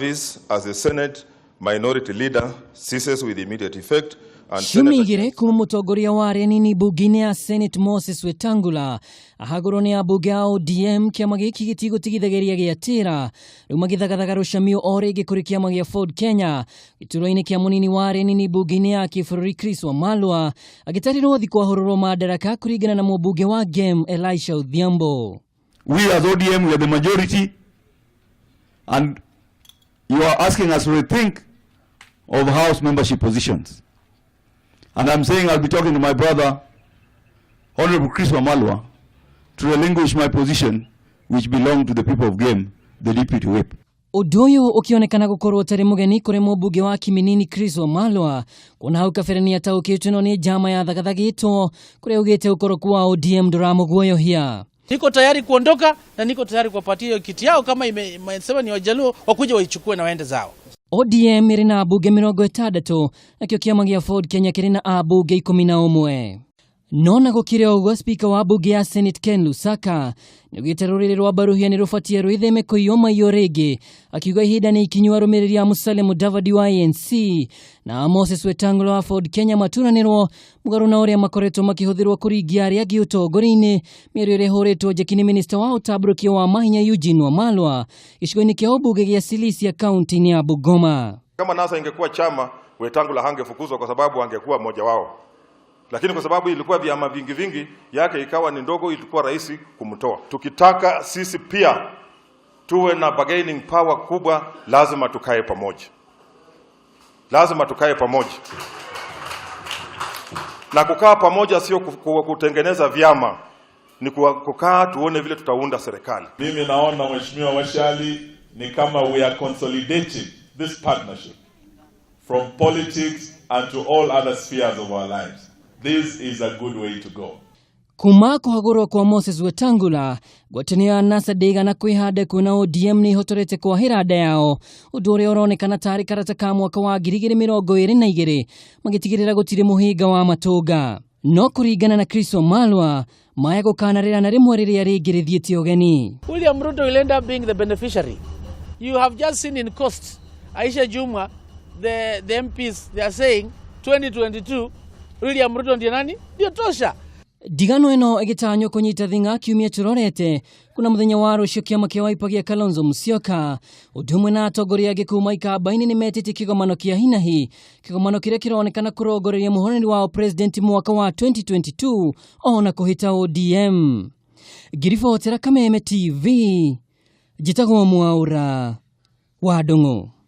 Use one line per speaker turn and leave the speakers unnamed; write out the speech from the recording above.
This, as the Senate minority leader, ceases with immediate effect.
Shumigire kuma mutongoria wa Renini bunge ya Senate Moses Wetangula ahagoro ni abunge ya ODM kiama giki gitigũtigithageria giatira riu magithagathaga rucamio orege kuri kiama gia Ford Kenya gituro-ini kia munini wa Renini bunge ya kibũrũri Chris Wamalwa agitarirwo thi kwahũrũrwo madaraka kuringana na mũbunge wa Gem Elisha Odhiambo.
We as ODM, we are the majority, and you are asking us to rethink of House membership positions. And I'm saying I'll be talking to my brother, Honorable Chris Wamalwa, to relinquish my position, which belonged to the people of Game, the deputy whip.
Udoyo ukionekana gukorwo tari mugeni kuri mũbunge wa Kiminini Chris Wamalwa kuna hau kabere ni ataukĩtwo no ni jama ya thagathagĩtwo kuri ugĩte ukoro kwa ODM ndũramũguoyohia.
Niko tayari kuondoka na niko tayari kuwapatia hiyo kiti yao kama imesema ni Wajaluo wakuja waichukue na waende zao. ODM iri na abunge 60 nakio kiama gia Ford Kenya kiri na abunge 11. Nona gukire uguo speaker wa bunge ya Senate Ken Lusaka nigwite ruriri rwa baruhia ni rufatie rwitheme kuiyoma iyo rege akiuga ihinda ni ikinywa rumiriri ya Musalia Mudavadi wa ANC na Moses Wetangula wa Ford Kenya maturanirwo mugaru na uria makoretwo makihuthirwo kuringia aria giutongori-ini mĩario ĩrĩa ĩhũrĩtwo njeki ni minister wa utabũrũkia wa mahinya Eugene Wamalwa gĩcigo-inĩ kia ubunge gia Silisia county ya Bungoma.
Kama NASA ingekuwa chama, Wetangula hangefukuzwa kwa sababu angekuwa mmoja wao. Lakini kwa sababu ilikuwa vyama vingi yake ikawa ni ndogo, ilikuwa rahisi kumtoa. Tukitaka sisi pia tuwe na bargaining power kubwa, lazima tukae pamoja. Lazima tukae pamoja. Na kukaa pamoja sio kutengeneza vyama, ni kukaa tuone vile tutaunda serikali.
Mimi naona Mheshimiwa Washali ni kama we are consolidating this partnership from politics and to all other spheres of our lives. This is a good way to go.
Kuma kuhagurwa kwa Moses Wetangula gwatania NASA dega na kwihande kuna ODM ni hotorete kwa hirada yao undu uria uronekana tari karata ka mwaka wa 2022 magitigirira gutire muhinga wa matoga no kuringana na Chris Wamalwa maya gukanarira na rimwe riria ringirithietie ugeni.
William Ruto will end up being the beneficiary. You have just seen in Coast, Aisha Jumwa, the MPs, they are saying 2022 William Ruto ndiye nani? Ndio tosha.
Digano eno egitanyo kunyita thinga kiumia turorete kuna muthenya wa rucio kiama kia Wiper gia Kalonzo Musyoka udumwe na atongoria gikuma ikabaini ni metete kigomano kia hinahi kigomano kiria kironekana kurongoreria muhoreri wa president mwaka wa 2022 ona kuhita ODM. Giribotera Kameme TV, Jitagwo Mwaura wa Ndung'u.